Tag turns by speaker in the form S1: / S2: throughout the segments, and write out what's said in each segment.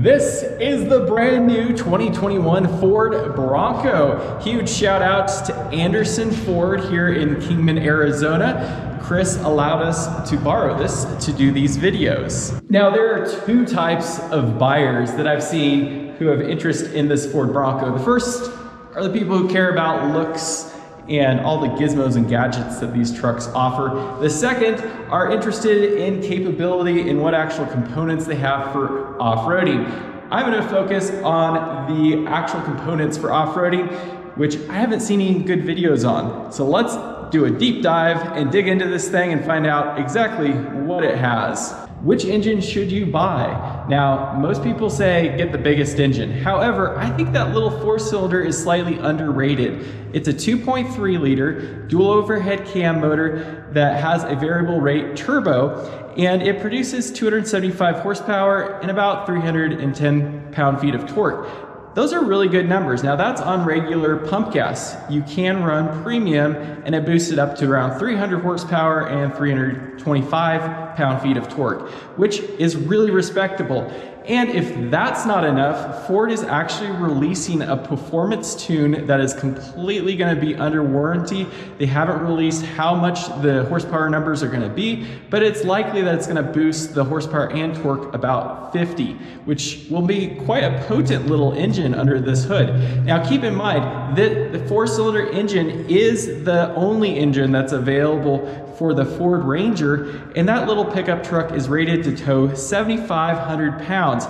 S1: This is the brand new 2021 Ford Bronco. Huge shout outs to Anderson Ford here in Kingman, Arizona. Chris allowed us to borrow this to do these videos. Now there are two types of buyers that I've seen who have interest in this Ford Bronco. The first are the people who care about looks and all the gizmos and gadgets that these trucks offer. The second are interested in capability and what actual components they have for off-roading. I'm gonna focus on the actual components for off-roading, which I haven't seen any good videos on. So let's do a deep dive and dig into this thing and find out exactly what it has. Which engine should you buy? Now, most people say get the biggest engine. However, I think that little 4-cylinder is slightly underrated. It's a 2.3 liter dual overhead cam motor that has a variable rate turbo, and it produces 275 horsepower and about 310 pound-feet of torque. Those are really good numbers. Now that's on regular pump gas. You can run premium and it boosts it up to around 300 horsepower and 325 pound-feet of torque, which is really respectable. And if that's not enough, Ford is actually releasing a performance tune that is completely gonna be under warranty. They haven't released how much the horsepower numbers are gonna be, but it's likely that it's gonna boost the horsepower and torque about 50, which will be quite a potent little engine under this hood. Now keep in mind that the 4-cylinder engine is the only engine that's available for the Ford Ranger, and that little pickup truck is rated to tow 7,500 pounds.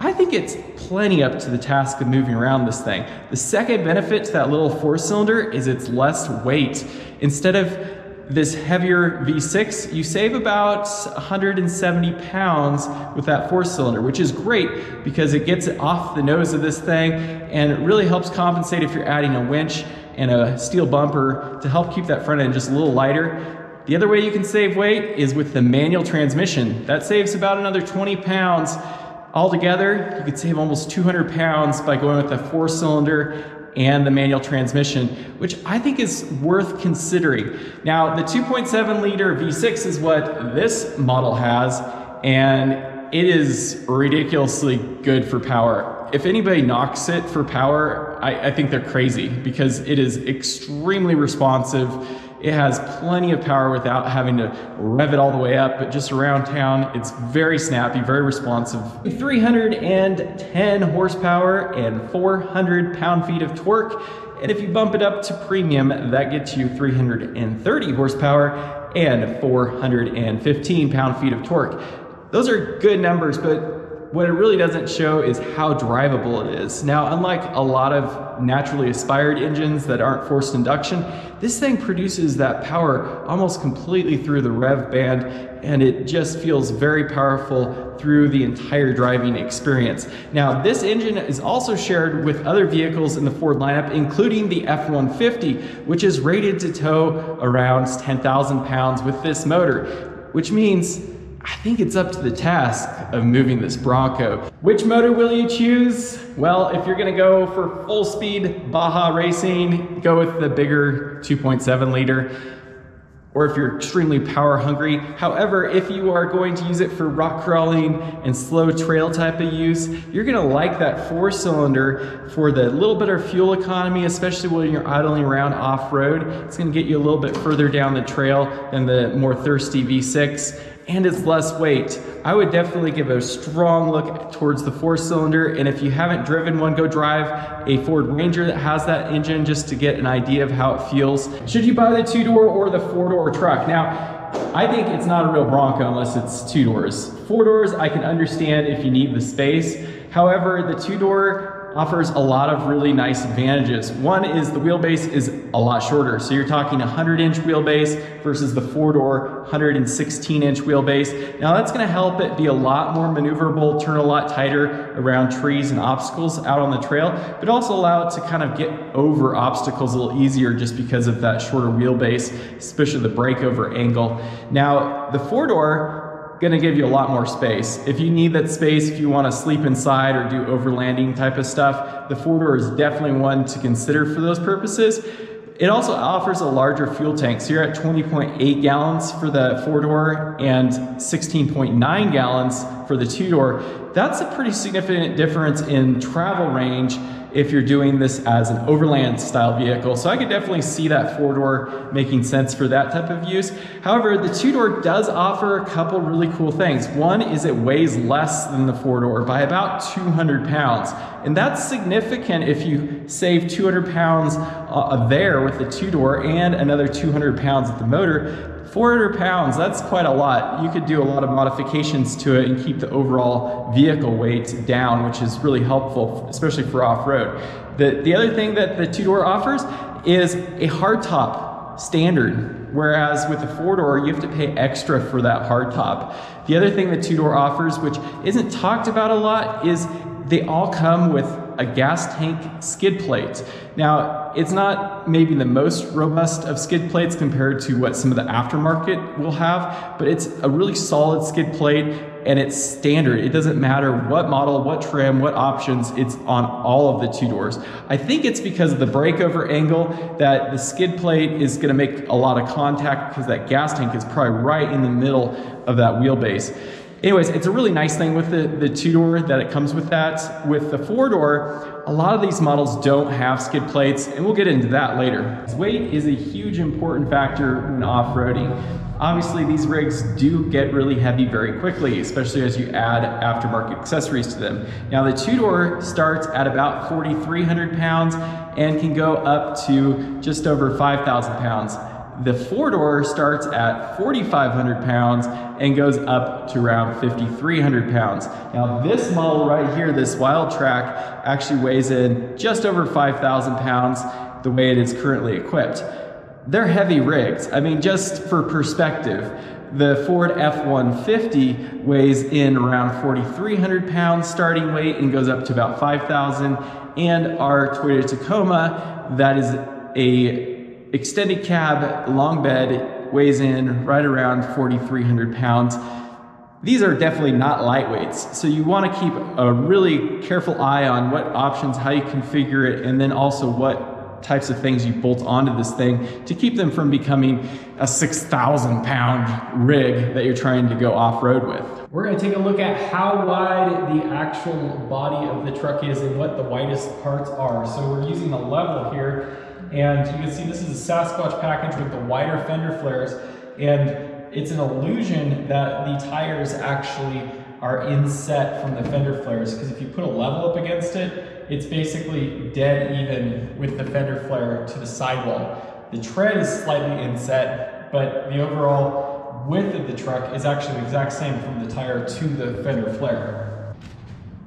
S1: I think it's plenty up to the task of moving around this thing. The second benefit to that little 4-cylinder is it's less weight. Instead of this heavier V6, you save about 170 pounds with that 4-cylinder, which is great because it gets it off the nose of this thing and it really helps compensate if you're adding a winch and a steel bumper to help keep that front end just a little lighter. The other way you can save weight is with the manual transmission. That saves about another 20 pounds. Altogether, you could save almost 200 pounds by going with the 4-cylinder and the manual transmission, which I think is worth considering. Now, the 2.7 liter V6 is what this model has, and it is ridiculously good for power. If anybody knocks it for power, I think they're crazy because it is extremely responsive. It has plenty of power without having to rev it all the way up, but just around town, it's very snappy, very responsive. 310 horsepower and 400 pound-feet of torque. And if you bump it up to premium, that gets you 330 horsepower and 415 pound-feet of torque. Those are good numbers, but what it really doesn't show is how drivable it is. Now, unlike a lot of naturally aspired engines that aren't forced induction, this thing produces that power almost completely through the rev band, and it just feels very powerful through the entire driving experience. Now, this engine is also shared with other vehicles in the Ford lineup, including the F-150, which is rated to tow around 10,000 pounds with this motor, which means I think it's up to the task of moving this Bronco. Which motor will you choose? Well, if you're gonna go for full speed Baja racing, go with the bigger 2.7 liter, or if you're extremely power hungry. However, if you are going to use it for rock crawling and slow trail type of use, you're gonna like that 4-cylinder for the little bit of fuel economy, especially when you're idling around off-road. It's gonna get you a little bit further down the trail than the more thirsty V6. And it's less weight. I would definitely give a strong look towards the 4-cylinder, and if you haven't driven one, go drive a Ford Ranger that has that engine just to get an idea of how it feels. Should you buy the 2-door or the 4-door truck? Now, I think it's not a real Bronco unless it's 2 doors. 4 doors, I can understand if you need the space. However, the 2-door offers a lot of really nice advantages. One is the wheelbase is a lot shorter. So you're talking 100-inch wheelbase versus the 4-door 116-inch wheelbase. Now that's gonna help it be a lot more maneuverable, turn a lot tighter around trees and obstacles out on the trail, but also allow it to kind of get over obstacles a little easier just because of that shorter wheelbase, especially the breakover angle. Now the 4-door gonna give you a lot more space. If you need that space, if you wanna sleep inside or do overlanding type of stuff, the 4-door is definitely one to consider for those purposes. It also offers a larger fuel tank. So you're at 20.8 gallons for the 4-door and 16.9 gallons for the 2-door. That's a pretty significant difference in travel range if you're doing this as an overland style vehicle. So I could definitely see that 4-door making sense for that type of use. However, the 2-door does offer a couple really cool things. One is it weighs less than the 4-door by about 200 pounds. And that's significant if you save 200 pounds there with the 2-door and another 200 pounds with the motor. 400 pounds, that's quite a lot. You could do a lot of modifications to it and keep the overall vehicle weight down, which is really helpful, especially for off-road. The other thing that the 2-door offers is a hardtop standard, whereas with the 4-door, you have to pay extra for that hardtop. The other thing the 2-door offers, which isn't talked about a lot, is they all come with a gas tank skid plate. Now, it's not maybe the most robust of skid plates compared to what some of the aftermarket will have, but it's a really solid skid plate and it's standard. It doesn't matter what model, what trim, what options, it's on all of the 2-doors. I think it's because of the breakover angle that the skid plate is gonna make a lot of contact because that gas tank is probably right in the middle of that wheelbase. Anyways, it's a really nice thing with the 2-door that it comes with that. With the 4-door, a lot of these models don't have skid plates, and we'll get into that later. Weight is a huge important factor when off-roading. Obviously, these rigs do get really heavy very quickly, especially as you add aftermarket accessories to them. Now, the 2-door starts at about 4,300 pounds and can go up to just over 5,000 pounds. The 4-door starts at 4,500 pounds and goes up to around 5,300 pounds. Now this model right here, this Wildtrak, actually weighs in just over 5,000 pounds the way it is currently equipped. They're heavy rigs. I mean, just for perspective, the Ford F-150 weighs in around 4,300 pounds starting weight and goes up to about 5,000. And our Toyota Tacoma, that is a extended cab, long bed, weighs in right around 4,300 pounds. These are definitely not lightweights, so you want to keep a really careful eye on what options, how you configure it, and then also what types of things you bolt onto this thing to keep them from becoming a 6,000 pound rig that you're trying to go off-road with. We're going to take a look at how wide the actual body of the truck is and what the widest parts are. So we're using a level here. And you can see this is a Sasquatch package with the wider fender flares, and it's an illusion that the tires actually are inset from the fender flares, because if you put a level up against it, it's basically dead even with the fender flare to the sidewall. The tread is slightly inset, but the overall width of the truck is actually the exact same from the tire to the fender flare.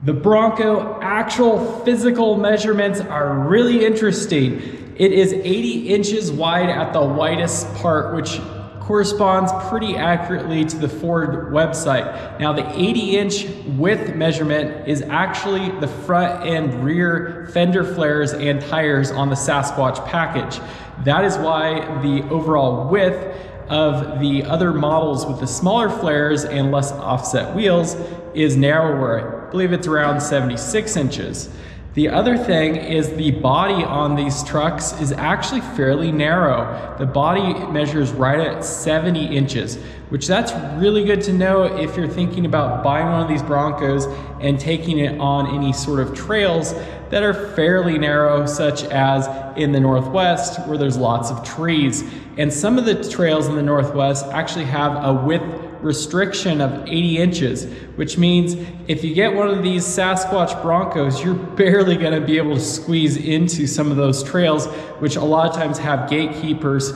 S1: The Bronco actual physical measurements are really interesting. It is 80 inches wide at the widest part, which corresponds pretty accurately to the Ford website. Now the 80-inch width measurement is actually the front and rear fender flares and tires on the Sasquatch package. That is why the overall width of the other models with the smaller flares and less offset wheels is narrower. I believe it's around 76 inches. The other thing is the body on these trucks is actually fairly narrow. The body measures right at 70 inches, which that's really good to know if you're thinking about buying one of these Broncos and taking it on any sort of trails that are fairly narrow, such as in the Northwest where there's lots of trees. And some of the trails in the Northwest actually have a width restriction of 80 inches, which means if you get one of these Sasquatch Broncos, you're barely going to be able to squeeze into some of those trails, which a lot of times have gatekeepers,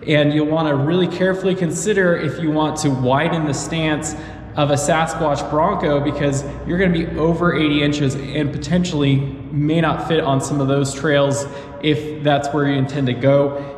S1: and you'll want to really carefully consider if you want to widen the stance of a Sasquatch Bronco, because you're going to be over 80 inches and potentially may not fit on some of those trails if that's where you intend to go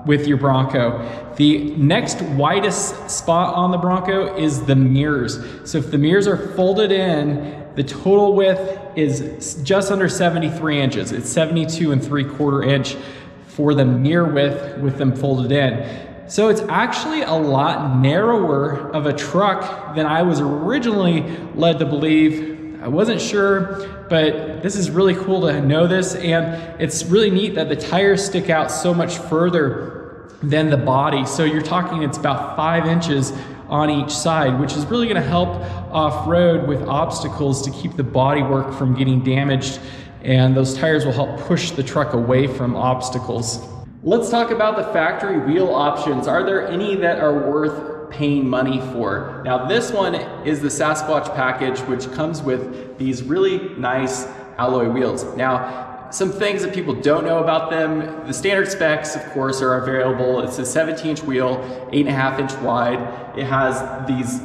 S1: with your Bronco. The next widest spot on the Bronco is the mirrors. So if the mirrors are folded in, the total width is just under 73 inches. It's 72 3/4 inch for the mirror width with them folded in. So it's actually a lot narrower of a truck than I was originally led to believe. I wasn't sure, but this is really cool to know this, and it's really neat that the tires stick out so much further than the body. So you're talking it's about 5 inches on each side, which is really gonna help off-road with obstacles to keep the bodywork from getting damaged, and those tires will help push the truck away from obstacles. Let's talk about the factory wheel options. Are there any that are worth paying money for? Now this one is the Sasquatch package, which comes with these really nice alloy wheels. Now, some things that people don't know about them, the standard specs, of course, are available. It's a 17-inch wheel, 8.5 inch wide. It has these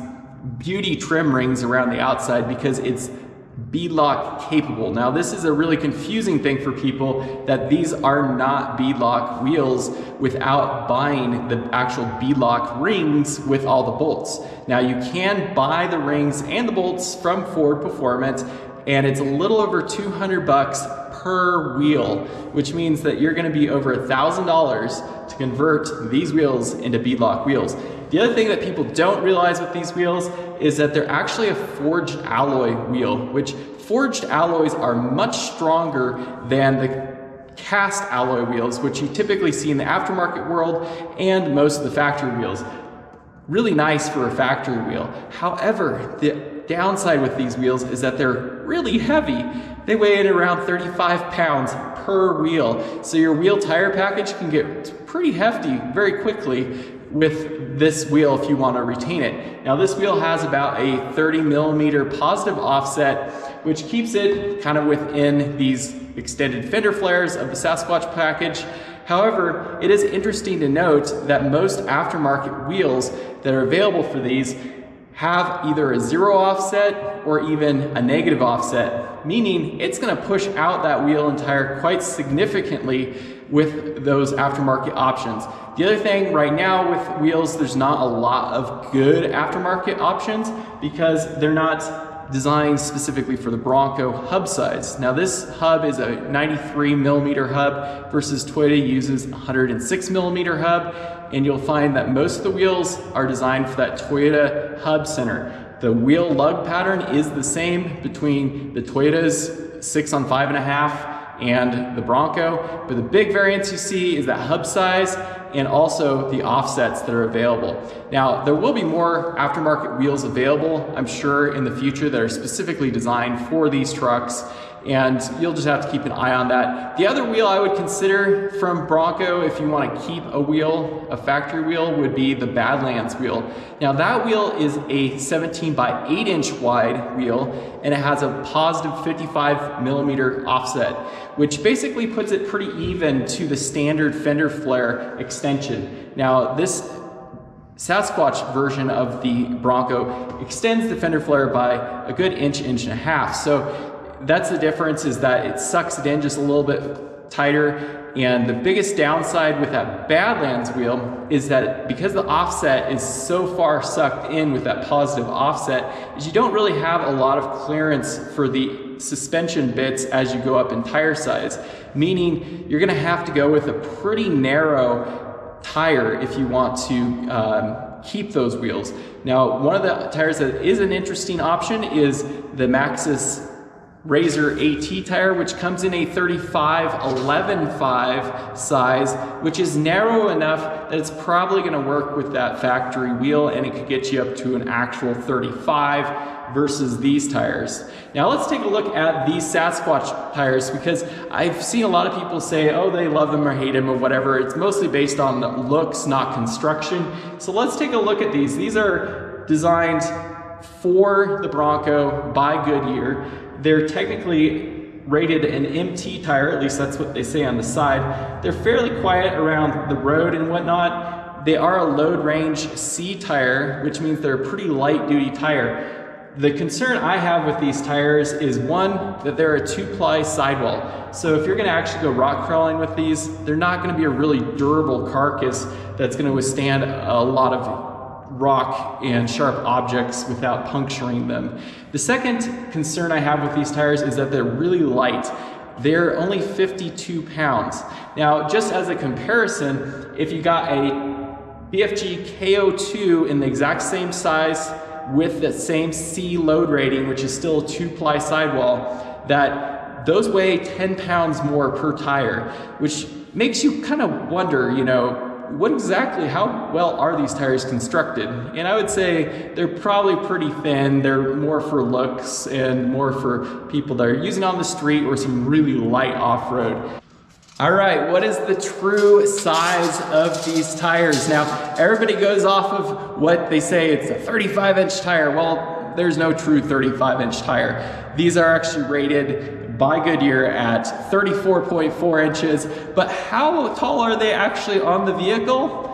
S1: beauty trim rings around the outside because it's beadlock capable. Now this is a really confusing thing for people, that these are not beadlock wheels without buying the actual beadlock rings with all the bolts. Now you can buy the rings and the bolts from Ford Performance, and it's a little over 200 bucks per wheel, which means that you're gonna be over $1,000 to convert these wheels into beadlock wheels. The other thing that people don't realize with these wheels is that they're actually a forged alloy wheel, which forged alloys are much stronger than the cast alloy wheels, which you typically see in the aftermarket world and most of the factory wheels. Really nice for a factory wheel. However, the downside with these wheels is that they're really heavy. They weigh in around 35 pounds per wheel. So your wheel tire package can get pretty hefty very quickly with this wheel if you want to retain it. Now this wheel has about a 30mm positive offset, which keeps it kind of within these extended fender flares of the Sasquatch package. However, it is interesting to note that most aftermarket wheels that are available for these have either a 0 offset or even a negative offset, meaning it's going to push out that wheel and tire quite significantly with those aftermarket options. The other thing right now with wheels, there's not a lot of good aftermarket options because they're not designed specifically for the Bronco hub size. Now this hub is a 93mm hub versus Toyota uses a 106mm hub, and you'll find that most of the wheels are designed for that Toyota hub center. The wheel lug pattern is the same between the Toyota's 6 on 5.5 and the Bronco, but the big variance you see is that hub size and also the offsets that are available. Now, there will be more aftermarket wheels available, I'm sure, in the future that are specifically designed for these trucks, and you'll just have to keep an eye on that. The other wheel I would consider from Bronco, if you want to keep a wheel, a factory wheel, would be the Badlands wheel. Now that wheel is a 17 by 8 inch wide wheel, and it has a positive 55mm offset, which basically puts it pretty even to the standard fender flare extension. Now this Sasquatch version of the Bronco extends the fender flare by a good inch, inch and a half. So that's the difference, is that it sucks it in just a little bit tighter. And the biggest downside with that Badlands wheel is that because the offset is so far sucked in with that positive offset, is you don't really have a lot of clearance for the suspension bits as you go up in tire size, meaning you're gonna have to go with a pretty narrow tire if you want to keep those wheels. Now, one of the tires that is an interesting option is the Maxxis Razor AT tire, which comes in a 35/11.5 size, which is narrow enough that it's probably going to work with that factory wheel, and it could get you up to an actual 35 versus these tires. Now let's take a look at these Sasquatch tires, because I've seen a lot of people say, oh, they love them or hate them or whatever. It's mostly based on the looks, not construction. So let's take a look at these. These are designed for the Bronco by Goodyear. They're technically rated an MT tire, at least that's what they say on the side. They're fairly quiet around the road and whatnot. They are a load range C tire, which means they're a pretty light duty tire. The concern I have with these tires is, one, that they're a 2-ply sidewall. So if you're gonna actually go rock crawling with these, they're not gonna be a really durable carcass that's gonna withstand a lot of rock and sharp objects without puncturing them. The second concern I have with these tires is that they're really light. They're only 52 pounds. Now, just as a comparison, if you got a BFG KO2 in the exact same size with the same C load rating, which is still a 2-ply sidewall, that those weigh 10 pounds more per tire, which makes you kind of wonder, you know, how well are these tires constructed? And I would say they're probably pretty thin. They're more for looks and more for people that are using on the street or some really light off-road. All right, what is the true size of these tires? Now, everybody goes off of what they say, it's a 35-inch tire. Well, there's no true 35-inch tire. These are actually rated by Goodyear at 34.4 inches, but how tall are they actually on the vehicle?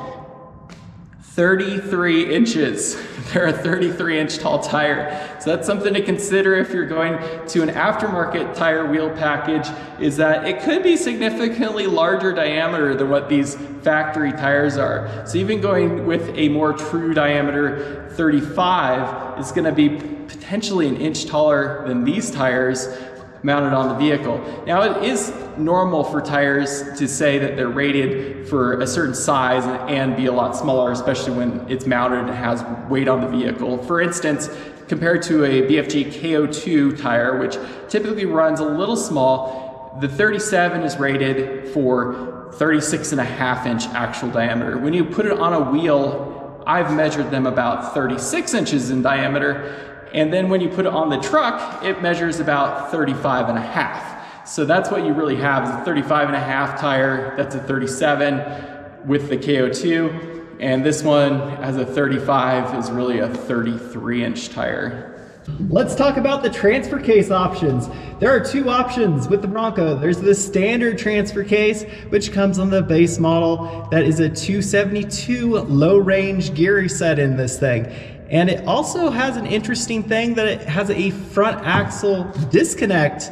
S1: 33 inches. They're a 33-inch tall tire. So that's something to consider if you're going to an aftermarket tire wheel package, is that it could be significantly larger diameter than what these factory tires are. So even going with a more true diameter 35 is gonna be potentially an inch taller than these tires mounted on the vehicle. Now, it is normal for tires to say that they're rated for a certain size and be a lot smaller, especially when it's mounted and has weight on the vehicle. For instance, compared to a BFG KO2 tire, which typically runs a little small, the 37 is rated for 36.5-inch actual diameter. When you put it on a wheel, I've measured them about 36 inches in diameter. And then when you put it on the truck, it measures about 35.5. So that's what you really have, is a 35.5 tire. That's a 37 with the KO2. And this one, as a 35, is really a 33-inch tire.
S2: Let's talk about the transfer case options. There are two options with the Bronco. There's the standard transfer case, which comes on the base model. That is a 272 low range gear set in this thing. And it also has an interesting thing that it has a front axle disconnect,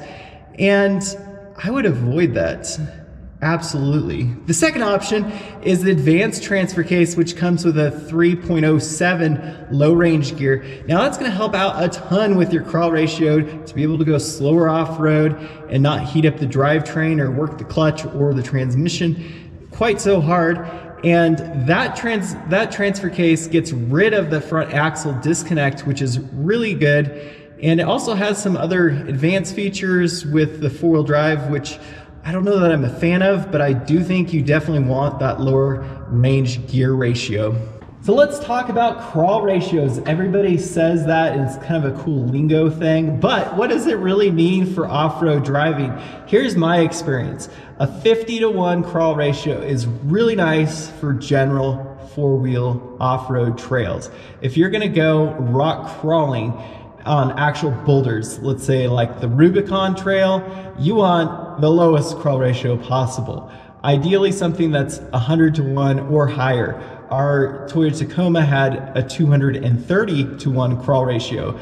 S2: and I would avoid that. Absolutely. The second option is the advanced transfer case, which comes with a 3.07 low range gear. Now that's going to help out a ton with your crawl ratio to be able to go slower off-road and not heat up the drivetrain or work the clutch or the transmission quite so hard. And that transfer case gets rid of the front axle disconnect, which is really good. And it also has some other advanced features with the 4-wheel drive, which I don't know that I'm a fan of, but I do think you definitely want that lower range gear ratio. So let's talk about crawl ratios. Everybody says that, and it's kind of a cool lingo thing, but what does it really mean for off-road driving? Here's my experience. A 50-to-1 crawl ratio is really nice for general 4-wheel off-road trails. If you're gonna go rock crawling on actual boulders, let's say like the Rubicon Trail, you want the lowest crawl ratio possible. Ideally something that's 100-to-1 or higher. Our Toyota Tacoma had a 230-to-1 crawl ratio.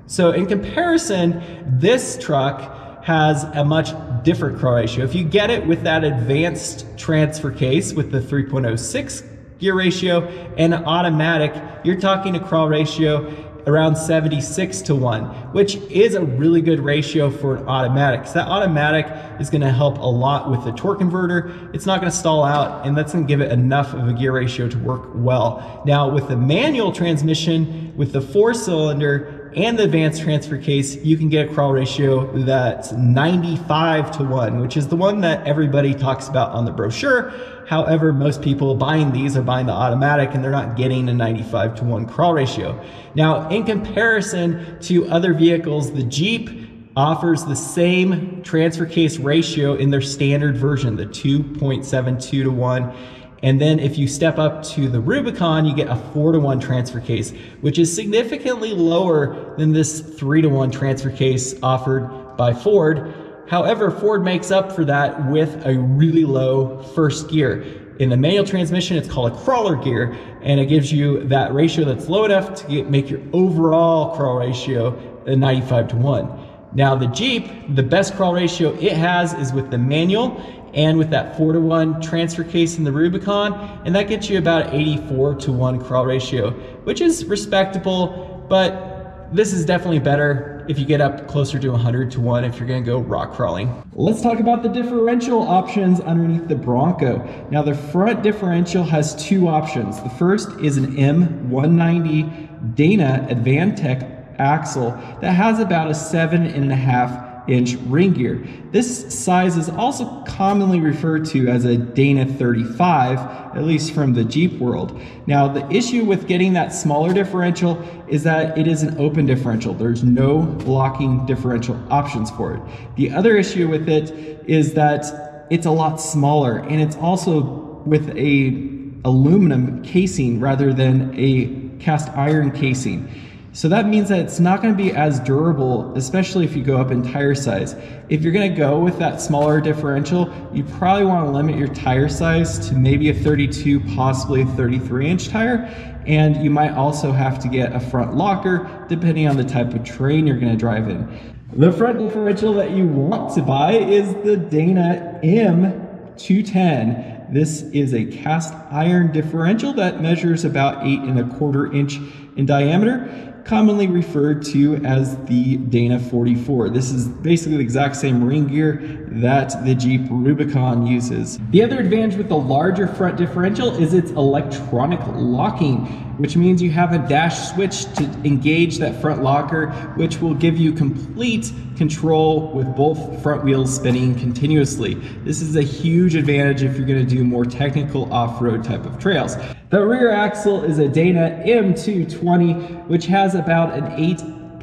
S2: So in comparison, this truck has a much different crawl ratio. If you get it with that advanced transfer case with the 3.06 gear ratio and automatic, you're talking a crawl ratio around 76-to-1, which is a really good ratio for an automatic. So that automatic is going to help a lot with the torque converter. It's not going to stall out, and that's going to give it enough of a gear ratio to work well. Now with the manual transmission, with the 4-cylinder and the advanced transfer case, you can get a crawl ratio that's 95-to-1, which is the one that everybody talks about on the brochure. However, most people buying these are buying the automatic and they're not getting a 95-to-1 crawl ratio. Now, in comparison to other vehicles, the Jeep offers the same transfer case ratio in their standard version, the 2.72-to-1. And then if you step up to the Rubicon, you get a 4-to-1 transfer case, which is significantly lower than this 3-to-1 transfer case offered by Ford. However, Ford makes up for that with a really low first gear. In the manual transmission, it's called a crawler gear, and it gives you that ratio that's low enough to make your overall crawl ratio a 95-to-1. Now the Jeep, the best crawl ratio it has is with the manual and with that 4-to-1 transfer case in the Rubicon, and that gets you about 84-to-1 crawl ratio, which is respectable, but this is definitely better
S1: if you get up closer to 100 to 1 if you're gonna go rock crawling. Let's talk about the differential options underneath the Bronco. Now the front differential has two options. The first is an M190 Dana Advantech axle that has about a 7.5-inch ring gear. This size is also commonly referred to as a Dana 35, at least from the Jeep world. Now the issue with getting that smaller differential is that it is an open differential. There's no locking differential options for it. The other issue with it is that it's a lot smaller, and it's also with a aluminum casing rather than a cast iron casing. So that means that it's not going to be as durable, especially if you go up in tire size. If you're going to go with that smaller differential, you probably want to limit your tire size to maybe a 32, possibly a 33-inch tire. And you might also have to get a front locker depending on the type of terrain you're going to drive in. The front differential that you want to buy is the Dana M210. This is a cast iron differential that measures about 8.25 inch in diameter, commonly referred to as the Dana 44. This is basically the exact same ring gear that the Jeep Rubicon uses. The other advantage with the larger front differential is its electronic locking, which means you have a dash switch to engage that front locker, which will give you complete control with both front wheels spinning continuously. This is a huge advantage if you're going to do more technical off-road type of trails. The rear axle is a Dana M220, which has about an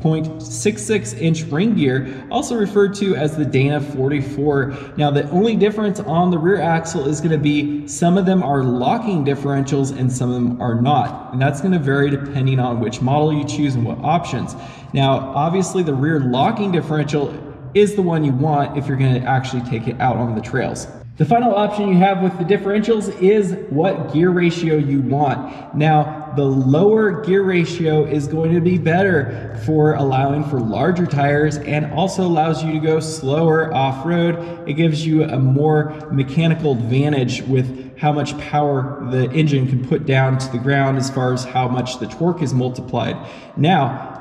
S1: 8.66-inch ring gear, also referred to as the Dana 44. Now the only difference on the rear axle is going to be some of them are locking differentials and some of them are not. And that's going to vary depending on which model you choose and what options. Now obviously the rear locking differential is the one you want if you're going to actually take it out on the trails. The final option you have with the differentials is what gear ratio you want. Now, the lower gear ratio is going to be better for allowing for larger tires and also allows you to go slower off-road. It gives you a more mechanical advantage with how much power the engine can put down to the ground as far as how much the torque is multiplied. Now,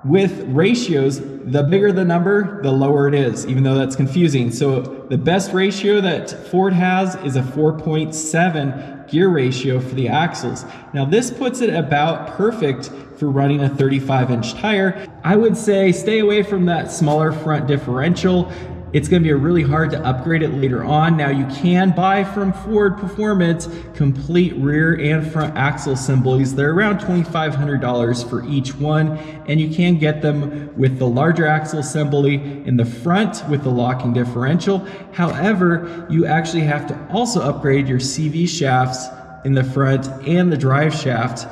S1: with ratios, the bigger the number, the lower it is, even though that's confusing. So the best ratio that Ford has is a 4.7 gear ratio for the axles. Now this puts it about perfect for running a 35-inch tire. I would say stay away from that smaller front differential. It's going to be really hard to upgrade it later on. Now you can buy from Ford Performance complete rear and front axle assemblies. They're around $2,500 for each one, and you can get them with the larger axle assembly in the front with the locking differential. However, you actually have to also upgrade your CV shafts in the front and the drive shaft,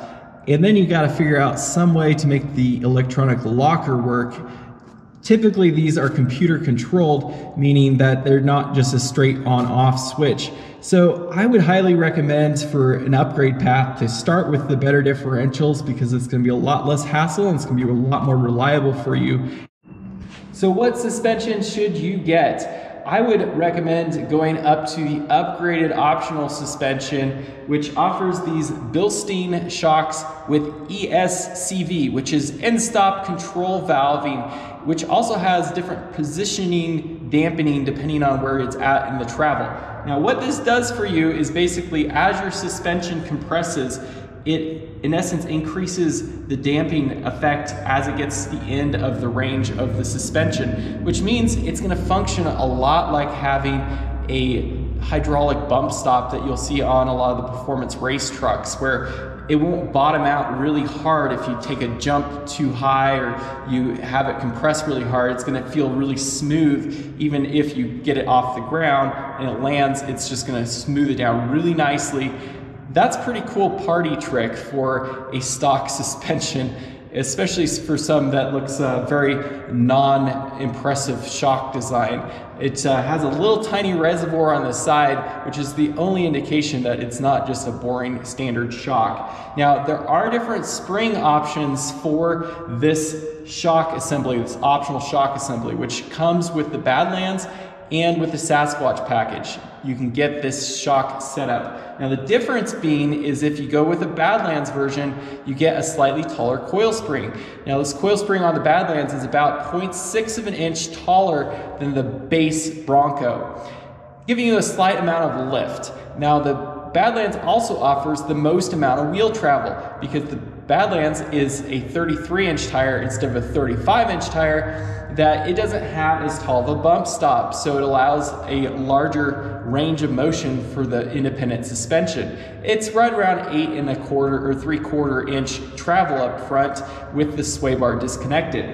S1: and then you got to figure out some way to make the electronic locker work. Typically these are computer controlled, meaning that they're not just a straight on-off switch. So I would highly recommend for an upgrade path to start with the better differentials because it's going to be a lot less hassle and it's going to be a lot more reliable for you. So what suspension should you get? I would recommend going up to the upgraded optional suspension, which offers these Bilstein shocks with ESCV, which is end-stop control valving, which also has different positioning dampening depending on where it's at in the travel. Now what this does for you is basically as your suspension compresses, it in essence increases the damping effect as it gets to the end of the range of the suspension, which means it's going to function a lot like having a hydraulic bump stop that you'll see on a lot of the performance race trucks, where it won't bottom out really hard if you take a jump too high or you have it compress really hard. It's going to feel really smooth. Even if you get it off the ground and it lands, it's just going to smooth it down really nicely. That's a pretty cool party trick for a stock suspension, especially for some that looks very non-impressive shock design. It has a little tiny reservoir on the side, which is the only indication that it's not just a boring standard shock. Now, there are different spring options for this shock assembly, this optional shock assembly, which comes with the Badlands and with the Sasquatch package, you can get this shock setup. Now the difference being is if you go with a Badlands version, you get a slightly taller coil spring. Now this coil spring on the Badlands is about 0.6 of an inch taller than the base Bronco, giving you a slight amount of lift. Now the Badlands also offers the most amount of wheel travel because the Badlands is a 33-inch tire instead of a 35-inch tire, that it doesn't have as tall of a bump stop, so it allows a larger range of motion for the independent suspension. It's right around 8 1/4 or 3/4 inch travel up front with the sway bar disconnected.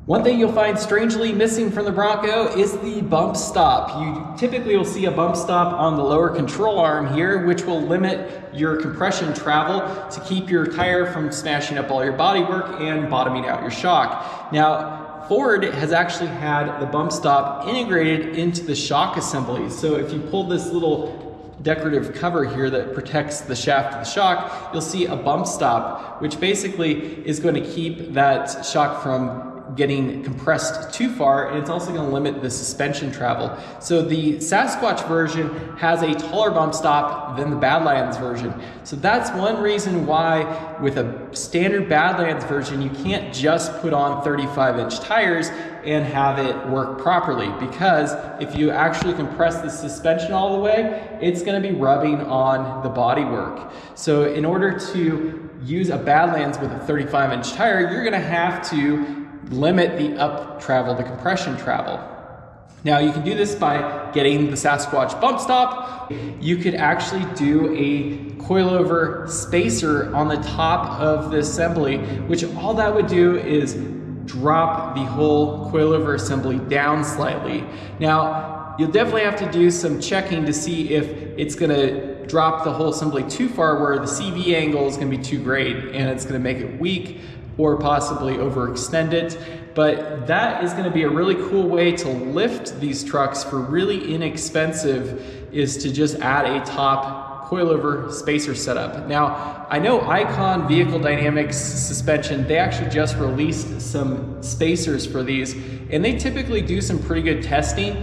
S1: One thing you'll find strangely missing from the Bronco is the bump stop. You typically will see a bump stop on the lower control arm here, which will limit your compression travel to keep your tire from smashing up all your bodywork and bottoming out your shock. Now, Ford has actually had the bump stop integrated into the shock assembly. So if you pull this little decorative cover here that protects the shaft of the shock, you'll see a bump stop, which basically is going to keep that shock from getting compressed too far, and it's also going to limit the suspension travel. So the Sasquatch version has a taller bump stop than the Badlands version. So that's one reason why with a standard Badlands version, you can't just put on 35-inch tires and have it work properly, because if you actually compress the suspension all the way, it's going to be rubbing on the bodywork. So in order to use a Badlands with a 35-inch tire, you're going to have to limit the up travel, the compression travel. Now you can do this by getting the Sasquatch bump stop. You could actually do a coilover spacer on the top of the assembly, which all that would do is drop the whole coilover assembly down slightly. Now you'll definitely have to do some checking to see if it's going to drop the whole assembly too far where the CV angle is going to be too great and it's going to make it weak, or possibly overextend it. But that is gonna be a really cool way to lift these trucks for really inexpensive, is to just add a top coilover spacer setup. Now, I know Icon Vehicle Dynamics Suspension, they actually just released some spacers for these, and they typically do some pretty good testing.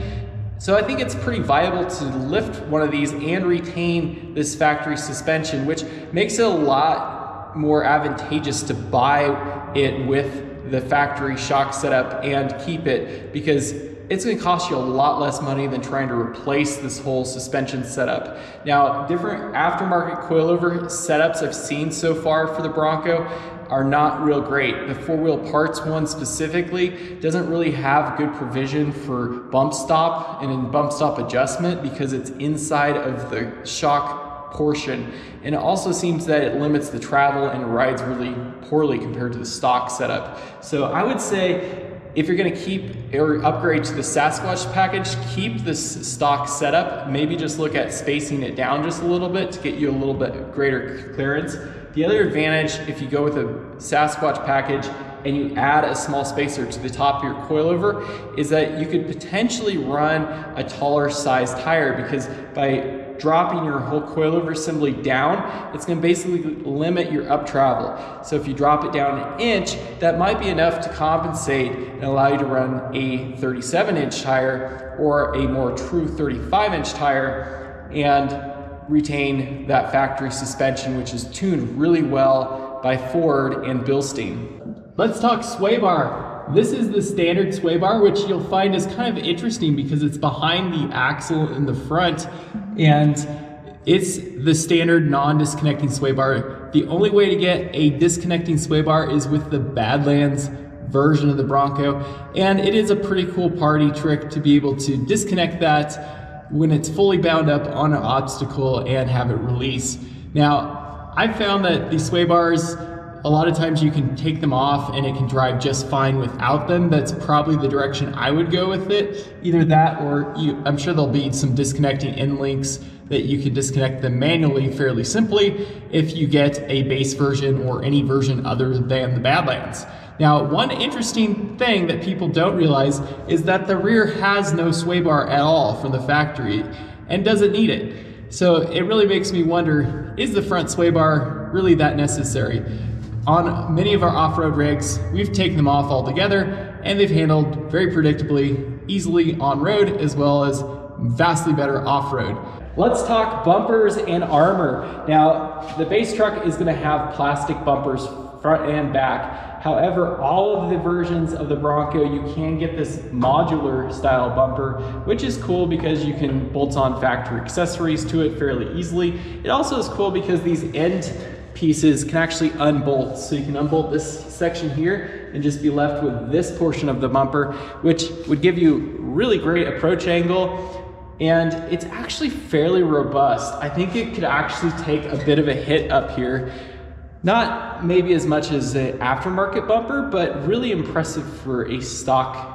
S1: So I think it's pretty viable to lift one of these and retain this factory suspension, which makes it a lot more advantageous to buy it with the factory shock setup and keep it, because it's going to cost you a lot less money than trying to replace this whole suspension setup. Now, different aftermarket coilover setups I've seen so far for the Bronco are not real great. The 4-wheel parts one specifically doesn't really have good provision for bump stop and bump stop adjustment because it's inside of the shock portion, and it also seems that it limits the travel and rides really poorly compared to the stock setup. So I would say if you're going to keep or upgrade to the Sasquatch package, keep this stock setup. Maybe just look at spacing it down just a little bit to get you a little bit greater clearance. The other advantage, if you go with a Sasquatch package and you add a small spacer to the top of your coilover, is that you could potentially run a taller size tire, because by dropping your whole coilover assembly down, it's going to basically limit your up travel. So if you drop it down an inch, that might be enough to compensate and allow you to run a 37-inch tire or a more true 35-inch tire and retain that factory suspension, which is tuned really well by Ford and Bilstein.
S2: Let's talk sway bar. This is the standard sway bar, which you'll find is kind of interesting because it's behind the axle in the front, and it's the standard non-disconnecting sway bar. The only way to get a disconnecting sway bar is with the Badlands version of the Bronco, and it is a pretty cool party trick to be able to disconnect that when it's fully bound up on an obstacle and have it release. Now, I've found that these sway bars, a lot of times you can take them off and it can drive just fine without them. That's probably the direction I would go with it. Either that, or I'm sure there'll be some disconnecting end links that you can disconnect them manually fairly simply if you get a base version or any version other than the Badlands. Now, one interesting thing that people don't realize is that the rear has no sway bar at all from the factory and doesn't need it. So it really makes me wonder, is the front sway bar really that necessary?
S1: On many of our off-road rigs, we've taken them off altogether and they've handled very predictably, easily on-road, as well as vastly better off-road. Let's talk bumpers and armor. Now, the base truck is gonna have plastic bumpers front and back. However, all of the versions of the Bronco, you can get this modular style bumper, which is cool because you can bolt on factory accessories to it fairly easily. It also is cool because these end pieces can actually unbolt. So you can unbolt this section here and just be left with this portion of the bumper, which would give you really great approach angle. And it's actually fairly robust. I think it could actually take a bit of a hit up here. Not maybe as much as an aftermarket bumper, but really impressive for a stock,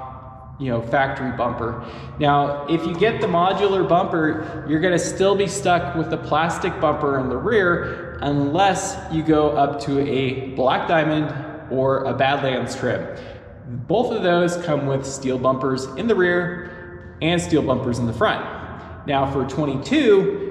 S1: factory bumper. Now, if you get the modular bumper, you're gonna still be stuck with the plastic bumper in the rear unless you go up to a black diamond or a Badlands trim. Both of those come with steel bumpers in the rear and steel bumpers in the front. Now for 22,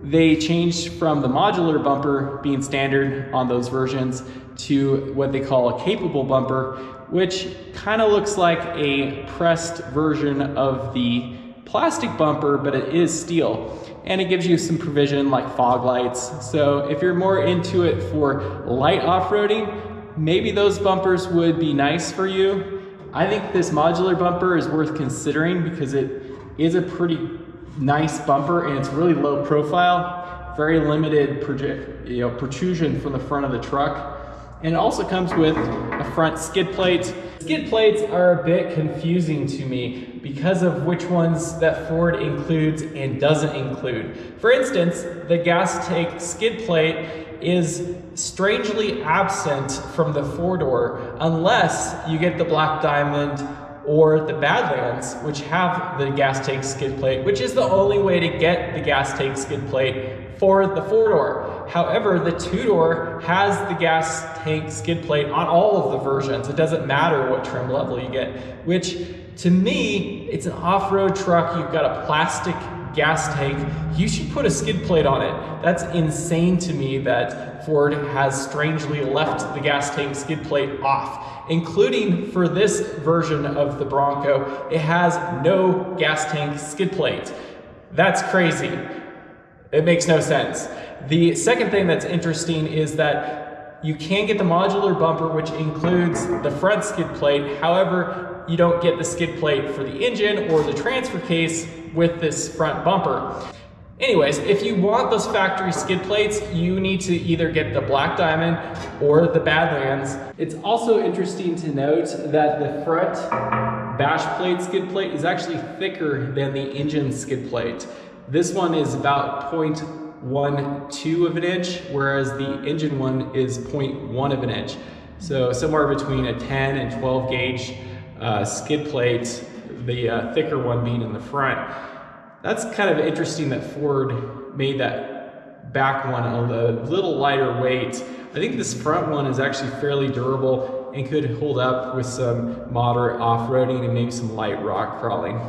S1: they changed from the modular bumper being standard on those versions to what they call a capable bumper, which kind of looks like a pressed version of the plastic bumper, but it is steel. And it gives you some provision like fog lights. So if you're more into it for light off-roading, maybe those bumpers would be nice for you. I think this modular bumper is worth considering because it is a pretty nice bumper and it's really low profile, very limited protrusion from the front of the truck. And it also comes with a front skid plate. Skid plates are a bit confusing to me because of which ones that Ford includes and doesn't include. For instance, the gas tank skid plate is strangely absent from the 4-door unless you get the Black Diamond or the Badlands, which have the gas tank skid plate, which is the only way to get the gas tank skid plate for the 4-door. However, the 2-door has the gas tank skid plate on all of the versions. It doesn't matter what trim level you get, which to me, it's an off-road truck. You've got a plastic gas tank. You should put a skid plate on it. That's insane to me that Ford has strangely left the gas tank skid plate off. Including for this version of the Bronco, it has no gas tank skid plate. That's crazy. It makes no sense. The second thing that's interesting is that you can get the modular bumper, which includes the front skid plate. However, you don't get the skid plate for the engine or the transfer case with this front bumper. Anyways, if you want those factory skid plates, you need to either get the Black Diamond or the Badlands. It's also interesting to note that the front bash plate skid plate is actually thicker than the engine skid plate. This one is about 0.12 of an inch, whereas the engine one is 0.1 of an inch. So somewhere between a 10 and 12 gauge skid plate, the thicker one being in the front. That's kind of interesting that Ford made that back one a little lighter weight. I think this front one is actually fairly durable and could hold up with some moderate off-roading and maybe some light rock crawling.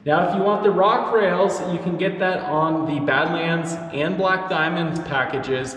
S1: Now, if you want the rock rails, you can get that on the Badlands and Black Diamond packages.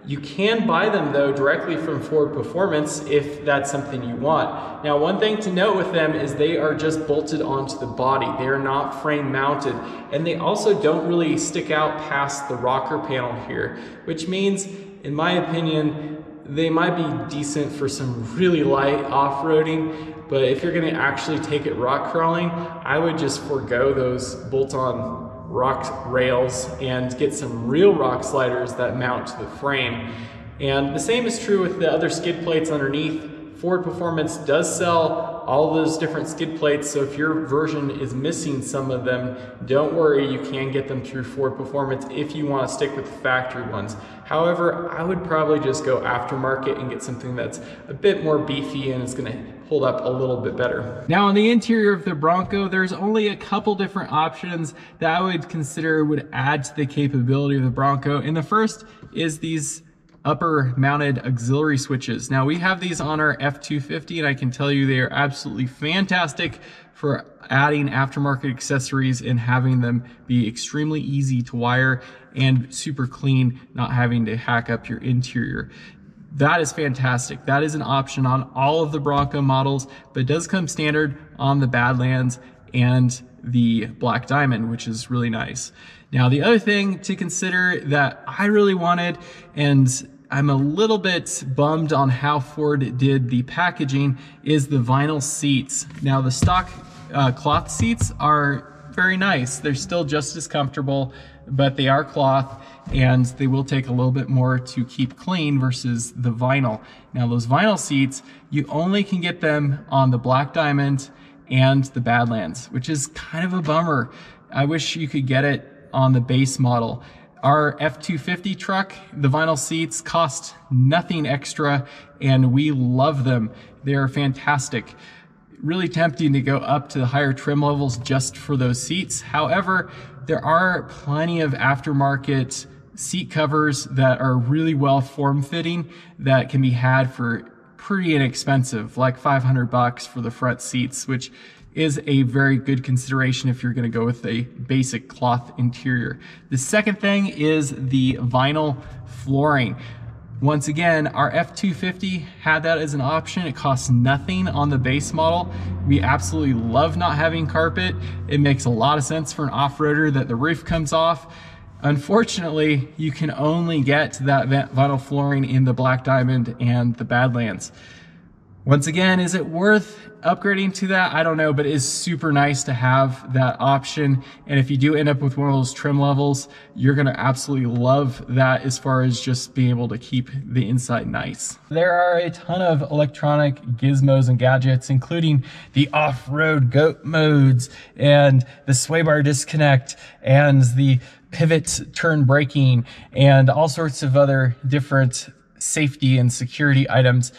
S1: You can buy them though directly from Ford Performance if that's something you want. Now, one thing to note with them is they are just bolted onto the body. They are not frame mounted, and they also don't really stick out past the rocker panel here, which means, in my opinion, they might be decent for some really light off-roading, but if you're gonna actually take it rock crawling, I would just forego those bolt-on rock rails and get some real rock sliders that mount to the frame. And the same is true with the other skid plates underneath. Ford Performance does sell all those different skid plates, so if your version is missing some of them, don't worry, you can get them through Ford Performance if you want to stick with the factory ones. However, I would probably just go aftermarket and get something that's a bit more beefy and it's going to hold up a little bit better. Now, on the interior of the Bronco, there's only a couple different options that I would consider would add to the capability of the Bronco, and the first is these upper mounted auxiliary switches. Now, we have these on our F250 and I can tell you they are absolutely fantastic for adding aftermarket accessories and having them be extremely easy to wire and super clean, not having to hack up your interior. that is fantastic. That is an option on all of the Bronco models, but it does come standard on the Badlands and the Black Diamond, which is really nice. Now, the other thing to consider that I really wanted, and I'm a little bit bummed on how Ford did the packaging, is the vinyl seats. Now, the stock cloth seats are very nice. They're still just as comfortable, but they are cloth and they will take a little bit more to keep clean versus the vinyl. Now, those vinyl seats, you only can get them on the Black Diamond and the Badlands, which is kind of a bummer. I wish you could get it on the base model. Our F-250 truck, the vinyl seats cost nothing extra and we love them. They're fantastic. Really tempting to go up to the higher trim levels just for those seats. However, there are plenty of aftermarket seat covers that are really well form-fitting that can be had for pretty inexpensive, like 500 bucks for the front seats, which is a very good consideration if you're going to go with a basic cloth interior. The second thing is the vinyl flooring. Once again, our F-250 had that as an option. It costs nothing on the base model. We absolutely love not having carpet. It makes a lot of sense for an off-roader that the roof comes off. Unfortunately, you can only get that vinyl flooring in the Black Diamond and the Badlands. Once again, is it worth upgrading to that? I don't know, but it is super nice to have that option. And if you do end up with one of those trim levels, you're gonna absolutely love that as far as just being able to keep the inside nice. There are a ton of electronic gizmos and gadgets, including the off-road goat modes and the sway bar disconnect and the pivot turn braking and all sorts of other different safety and security items.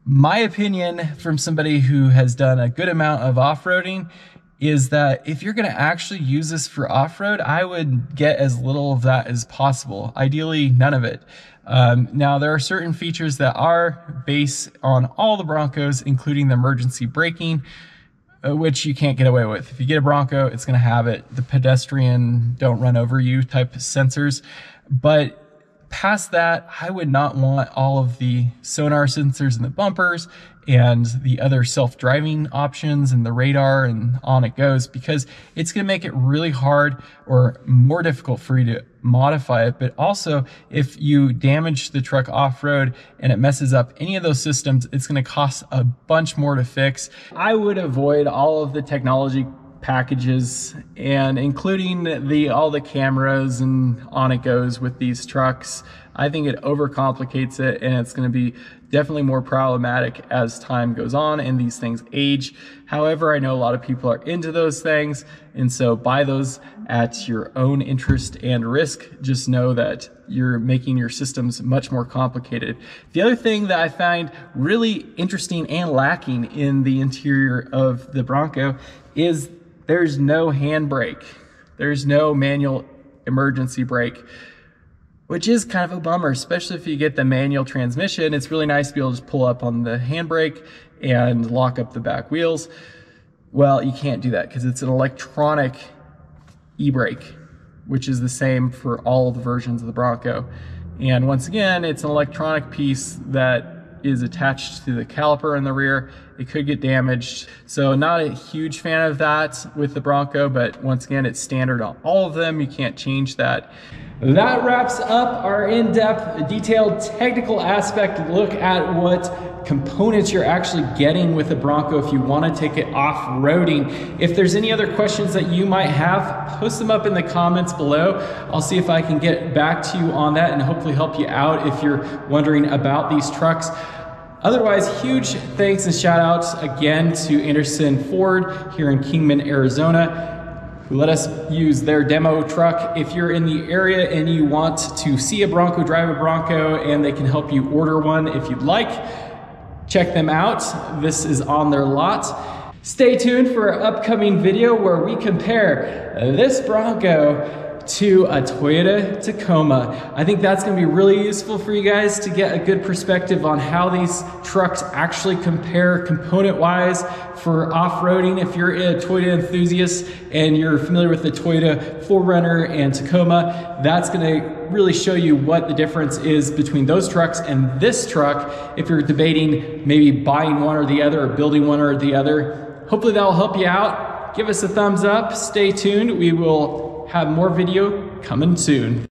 S1: My opinion from somebody who has done a good amount of off-roading is that if you're going to actually use this for off-road, I would get as little of that as possible. Ideally, none of it. Now, there are certain features that are based on all the Broncos, including the emergency braking, which you can't get away with. If you get a Bronco, it's going to have it. The pedestrian don't run over you type sensors. But past that, I would not want all of the sonar sensors in the bumpers and the other self-driving options and the radar and on it goes, because it's going to make it really hard or more difficult for you to modify it. But also, if you damage the truck off-road and it messes up any of those systems, it's going to cost a bunch more to fix. I would avoid all of the technology packages, and including all the cameras and on it goes with these trucks. I think it overcomplicates it, and it's going to be definitely more problematic as time goes on and these things age. However, I know a lot of people are into those things, and so buy those at your own interest and risk. Just know that you're making your systems much more complicated. The other thing that I find really interesting and lacking in the interior of the Bronco is there's no handbrake. There's no manual emergency brake, which is kind of a bummer, especially if you get the manual transmission. It's really nice to be able to just pull up on the handbrake and lock up the back wheels. Well, you can't do that because it's an electronic e-brake, which is the same for all the versions of the Bronco. And once again, it's an electronic piece that is attached to the caliper in the rear. It could get damaged. So not a huge fan of that with the Bronco, but once again, it's standard on all of them. You can't change that. That wraps up our in-depth, detailed, technical aspect look at what components you're actually getting with the Bronco if you want to take it off-roading. If there's any other questions that you might have, post them up in the comments below. I'll see if I can get back to you on that and hopefully help you out if you're wondering about these trucks. Otherwise, huge thanks and shout outs again to Anderson Ford here in Kingman, Arizona, who let us use their demo truck. If you're in the area and you want to see a Bronco, drive a Bronco, and they can help you order one if you'd like, check them out. This is on their lot. Stay tuned for our upcoming video where we compare this Bronco to a Toyota Tacoma. I think that's going to be really useful for you guys to get a good perspective on how these trucks actually compare component-wise for off-roading. If you're a Toyota enthusiast and you're familiar with the Toyota 4Runner and Tacoma, that's going to really show you what the difference is between those trucks and this truck if you're debating maybe buying one or the other or building one or the other. Hopefully that will help you out. Give us a thumbs up, stay tuned. We will have more video coming soon.